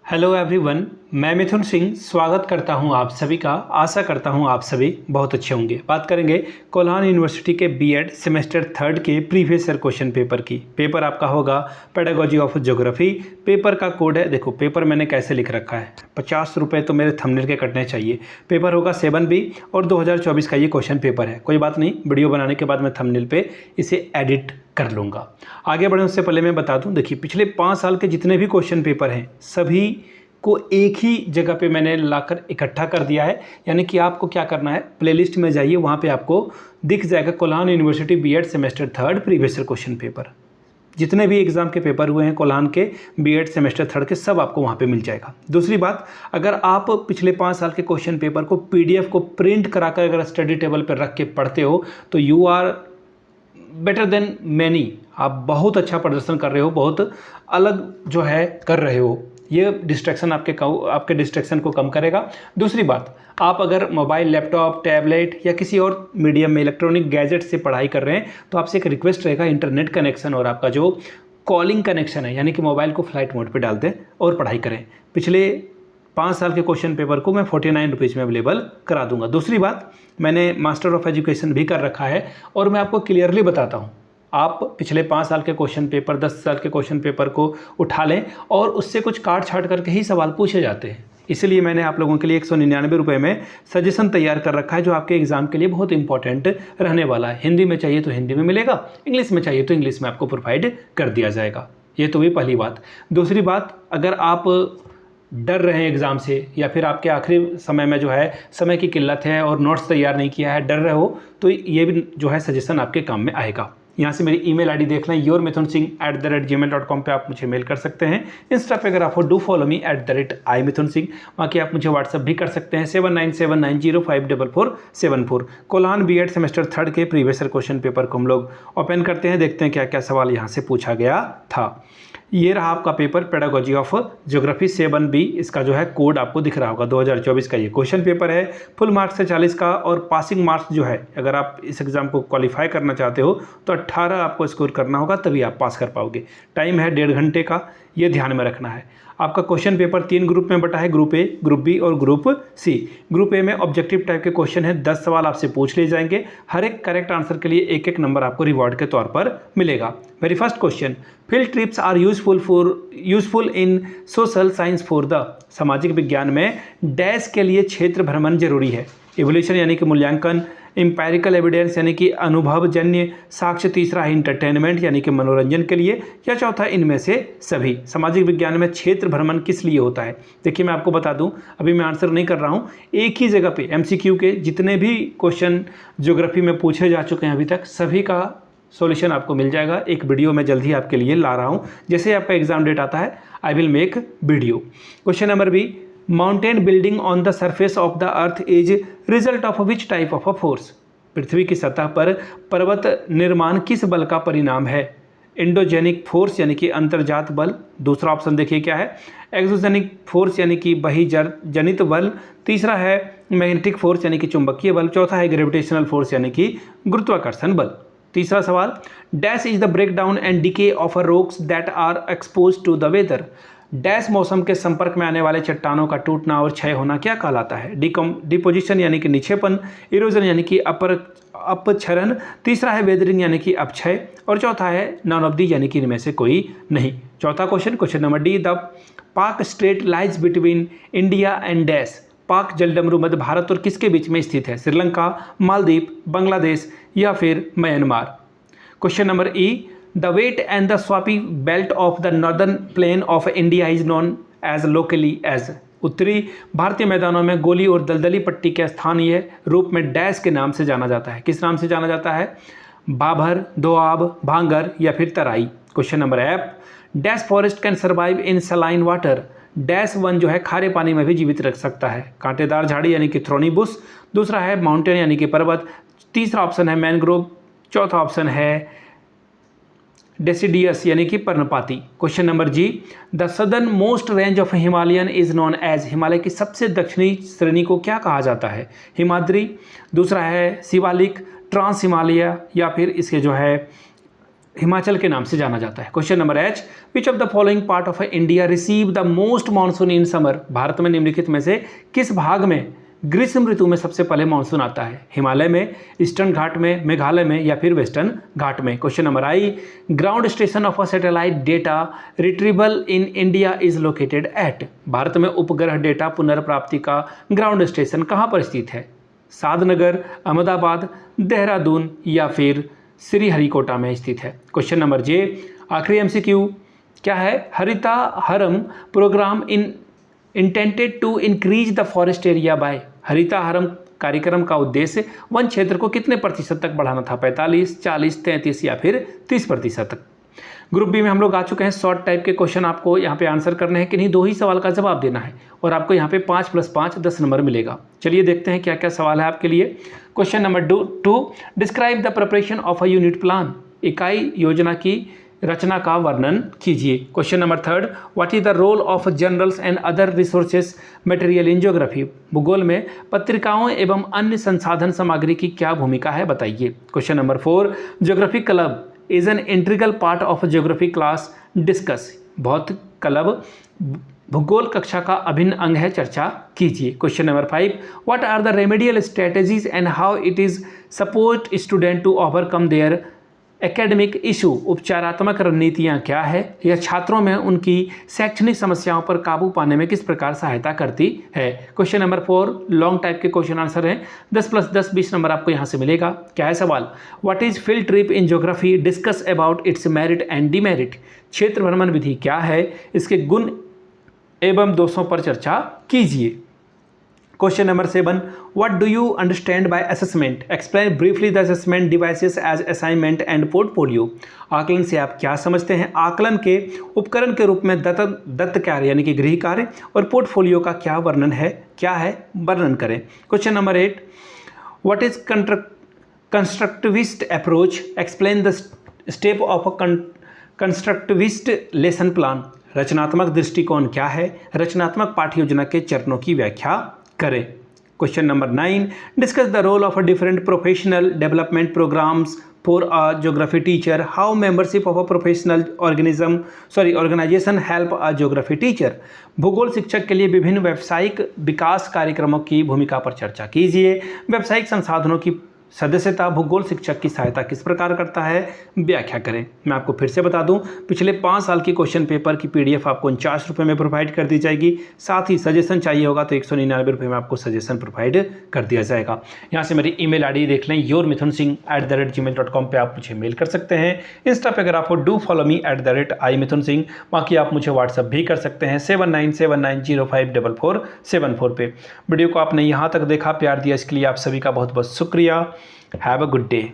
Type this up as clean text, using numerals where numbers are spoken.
Hello everyone, मैं मिथुन सिंह स्वागत करता हूं आप सभी का। आशा करता हूं आप सभी बहुत अच्छे होंगे। बात करेंगे कोल्हान यूनिवर्सिटी के बीएड सेमेस्टर थर्ड के प्रीवियस ईयर क्वेश्चन पेपर की। पेपर आपका होगा पेडागोजी ऑफ ज्योग्राफी। पेपर का कोड है, देखो पेपर मैंने कैसे लिख रखा है, 50 रुपये तो मेरे थंबनेल के कटने चाहिए। पेपर होगा 7B और 2024 का ये क्वेश्चन पेपर है। कोई बात नहीं, वीडियो बनाने के बाद मैं थंबनेल पे इसे एडिट कर लूँगा। आगे बढ़ने उससे पहले मैं बता दूं, देखिए पिछले 5 साल के जितने भी क्वेश्चन पेपर हैं सभी को एक ही जगह पे मैंने लाकर इकट्ठा कर दिया है। यानी कि आपको क्या करना है, प्लेलिस्ट में जाइए, वहाँ पे आपको दिख जाएगा Kolhan university B Ed semester third previous year question paper. जितने भी एग्जाम के पेपर हुए हैं कोल्हान के बीएड सेमेस्टर थर्ड के, सब आपको वहाँ पे मिल जाएगा। दूसरी बात, अगर आप पिछले 5 साल के क्वेश्चन पेपर को पीडीएफ को प्रिंट कराकर अगर स्टडी टेबल पर रख के पढ़ते हो तो you are better than many. आप बहुत अच्छा प्रदर्शन कर रहे हो, बहुत अलग जो है कर रहे हो। ये डिस्ट्रैक्शन आपके डिस्ट्रैक्शन को कम करेगा। दूसरी बात, आप अगर मोबाइल, लैपटॉप, टैबलेट या किसी और मीडियम में इलेक्ट्रॉनिक गैजेट से पढ़ाई कर रहे हैं तो आपसे एक रिक्वेस्ट रहेगा, इंटरनेट कनेक्शन और आपका जो कॉलिंग कनेक्शन है यानी कि मोबाइल को फ्लाइट मोड पे डाल दें और पढ़ाई करें। पिछले 5 साल के क्वेश्चन पेपर को मैं 49 रुपीज़ में अवेलेबल करा दूंगा। दूसरी बात, मैंने मास्टर ऑफ एजुकेशन भी कर रखा है और मैं आपको क्लियरली बताता हूँ, आप पिछले 5 साल के क्वेश्चन पेपर, 10 साल के क्वेश्चन पेपर को उठा लें और उससे कुछ काट छाट करके ही सवाल पूछे जाते हैं। इसलिए मैंने आप लोगों के लिए 199 रुपये में सजेशन तैयार कर रखा है जो आपके एग्जाम के लिए बहुत इंपॉर्टेंट रहने वाला है। हिंदी में चाहिए तो हिंदी में मिलेगा, इंग्लिश में चाहिए तो इंग्लिश में आपको प्रोवाइड कर दिया जाएगा। ये तो हुई पहली बात। दूसरी बात, अगर आप डर रहे हैं एग्ज़ाम से या फिर आपके आखिरी समय में जो है समय की किल्लत है और नोट्स तैयार नहीं किया है, डर रहे हो, तो ये भी जो है सजेशन आपके काम में आएगा। यहाँ से मेरी ईमेल आईडी देख लें, yourmithunsingh@gmail.com पे आप मुझे मेल कर सकते हैं। इंस्टा पे अगर आप हो डू फॉलो मी @imithunsingh, बाकी आप मुझे व्हाट्सअप भी कर सकते हैं 7979054474। कोल्हान बीएड सेमेस्टर थर्ड के प्रीवियस ईयर क्वेश्चन पेपर को हम लोग ओपन करते हैं, देखते हैं क्या क्या सवाल यहाँ से पूछा गया था। ये रहा आपका paper pedagogy of geography 7B। इसका जो है कोड आपको दिख रहा होगा। 2024 का ये क्वेश्चन पेपर है। फुल मार्क्स है 40 का और पासिंग मार्क्स जो है, अगर आप इस एग्ज़ाम को क्वालिफाई करना चाहते हो तो 18 आपको स्कोर करना होगा, तभी आप पास कर पाओगे। टाइम है 1.5 घंटे का, ये ध्यान में रखना है। आपका क्वेश्चन पेपर 3 ग्रुप में बटा है, ग्रुप ए, ग्रुप बी और ग्रुप सी। ग्रुप ए में ऑब्जेक्टिव टाइप के क्वेश्चन है, 10 सवाल आपसे पूछ लिए जाएंगे। हर एक करेक्ट आंसर के लिए एक नंबर आपको रिवॉर्ड के तौर पर मिलेगा। Very first question, field trips are useful in social science for the. सामाजिक विज्ञान में डैश के लिए क्षेत्र भ्रमण जरूरी है। इवोल्यूशन यानी कि मूल्यांकन, एम्पायरिकल एविडेंस यानी कि अनुभवजन्य साक्ष्य, तीसरा है इंटरटेनमेंट यानी कि मनोरंजन के लिए, या चौथा इनमें से सभी। सामाजिक विज्ञान में क्षेत्र भ्रमण किस लिए होता है? देखिए मैं आपको बता दूं, अभी मैं आंसर नहीं कर रहा हूं, एक ही जगह पे एमसीक्यू के जितने भी क्वेश्चन ज्योग्राफी में पूछे जा चुके हैं अभी तक, सभी का सॉल्यूशन आपको मिल जाएगा। एक वीडियो मैं जल्द ही आपके लिए ला रहा हूं, जैसे आपका एग्जाम डेट आता है I will make video. Question number B, mountain building on the surface of the earth is result of which type of a force. पृथ्वी की सतह पर पर्वत निर्माण किस बल का परिणाम है? एंडोजेनिक फोर्स यानी कि अंतर्जात बल। दूसरा ऑप्शन देखिए क्या है, एक्सोजेनिक फोर्स यानी कि बहिर्जनित बल। तीसरा है मैग्नेटिक फोर्स यानी कि चुंबकीय बल। चौथा है ग्रेविटेशनल फोर्स यानी कि गुरुत्वाकर्षण बल। तीसरा सवाल, dash is the break down and decay of a rocks that are expose to the weather. Dash मौसम के संपर्क में आने वाले चट्टानों का टूटना और क्षय होना क्या कहलाता है? डिपोजिशन यानी कि निक्षेपण, इरोजन यानी कि अपक्षरण। तीसरा है वेदरिंग यानी कि अपक्षय और चौथा है नॉन ऑफ दी यानी कि इनमें से कोई नहीं। चौथा क्वेश्चन नंबर डी, द पाक straight lies between India and dash. पाक जलडमरू मध्य भारत और किसके बीच में स्थित है? श्रीलंका, मालदीव, बांग्लादेश या फिर Myanmar. Question number E, the wet and the swampy belt of the northern plain of India is known as locally as. उत्तरी भारतीय मैदानों में गोली और दलदली पट्टी के स्थानीय रूप में डैश के नाम से जाना जाता है। किस नाम से जाना जाता है? बाभर, दोआब, भांगर या फिर Terai. Question number F, dash forest can survive in saline water. Dash one जो है खारे पानी में भी जीवित रख सकता है। कांटेदार झाड़ी यानी कि थ्रोनी बुश। दूसरा है माउंटेन यानी कि पर्वत। तीसरा ऑप्शन है मैनग्रोव। चौथा ऑप्शन है डेसिडियस यानी कि पर्णपाती। Question number G, the southernmost range of Himalayan is known as. Himalaya की सबसे दक्षिणी श्रेणी को क्या कहा जाता है? हिमाद्री। दूसरा है शिवालिक, ट्रांस हिमालय या फिर इसके जो है हिमाचल के नाम से जाना जाता है। Question number H, which of the following part of India receive the most monsoon in summer. Bharat में निम्नलिखित में से किस भाग में ग्रीष्म ऋतु में सबसे पहले मानसून आता है? हिमालय में, ईस्टर्न घाट में, मेघालय में या फिर वेस्टर्न घाट में। Question number I, ground station of a satellite data retrieval in India is located at. Bharat में उपग्रह डेटा पुनर्प्राप्ति का ग्राउंड स्टेशन कहाँ पर स्थित है? सादनगर, अहमदाबाद, देहरादून या फिर श्रीहरिकोटा में स्थित है। क्वेश्चन नंबर जे, आखिरी एमसीक्यू क्या है? Haritha Haram program intended to increase the forest area by. Haritha Haram कार्यक्रम का उद्देश्य वन क्षेत्र को कितने प्रतिशत तक बढ़ाना था? 45, 40, 33 या फिर 30% तक। ग्रुप बी में हम लोग आ चुके हैं। शॉर्ट टाइप के क्वेश्चन आपको यहाँ पे आंसर करने हैं, किन्हीं 2 ही सवाल का जवाब देना है और आपको यहाँ पे 5 + 5 10 नंबर मिलेगा। चलिए देखते हैं क्या क्या सवाल है आपके लिए। Question number 2, describe the preparation of a unit plan. इकाई योजना की रचना का वर्णन कीजिए। Question number 3, what is the role of journals and other resources material in geography. भूगोल में पत्रिकाओं एवं अन्य संसाधन सामग्री की क्या भूमिका है, बताइए। Question number 4, geography club is an integral part of geography class, discuss. भौतिक क्लब भूगोल कक्षा का अभिन्न अंग है, चर्चा कीजिए। Question number 5, what are the remedial strategies and how it is support student to overcome their academic issue. उपचारात्मक रणनीतियाँ क्या है? यह छात्रों में उनकी शैक्षणिक समस्याओं पर काबू पाने में किस प्रकार सहायता करती है। क्वेश्चन नंबर 4 लॉन्ग टाइप के क्वेश्चन आंसर हैं। 10 + 10 20 नंबर आपको यहाँ से मिलेगा। क्या है सवाल? What is field trip in geography, discuss about it's merit and demerit. क्षेत्र भ्रमण विधि क्या है, इसके गुण एवं दोषों पर चर्चा कीजिए। Question number 7, what do you understand by assessment, explain briefly the assessment devices as assignment and portfolio. आकलन से आप क्या समझते हैं? आकलन के उपकरण के रूप में दत्त कार्य यानी कि गृह कार्य और पोर्टफोलियो का क्या वर्णन है, क्या है, वर्णन करें। Question number 8, what is constructivist approach, explain the step of a constructivist lesson plan. रचनात्मक दृष्टिकोण क्या है, रचनात्मक पाठ्य योजना के चरणों की व्याख्या करें। Question number 9, discuss the role of a different professional development programs for a geography teacher, how membership of a professional organization help a geography teacher. भूगोल शिक्षक के लिए विभिन्न व्यावसायिक विकास कार्यक्रमों की भूमिका पर चर्चा कीजिए। व्यावसायिक संसाधनों की सदस्यता भूगोल शिक्षक की सहायता किस प्रकार करता है, व्याख्या करें। मैं आपको फिर से बता दूं, पिछले 5 साल की क्वेश्चन पेपर की PDF आपको 49 रुपये में प्रोवाइड कर दी जाएगी। साथ ही सजेशन चाहिए होगा तो 199 रुपये में आपको सजेशन प्रोवाइड कर दिया जाएगा। यहाँ से मेरी email ID देख लें, yourmithunsingh@gmail.com पे आप मुझे मेल कर सकते हैं। इंस्टा पे अगर आपको डू फॉलो मी @imithunsingh, बाकी आप मुझे व्हाट्सअप भी कर सकते हैं 7979054474 पे। वीडियो को आपने यहाँ तक देखा, प्यार दिया, इसके लिए आप सभी का बहुत बहुत शुक्रिया। Have a good day.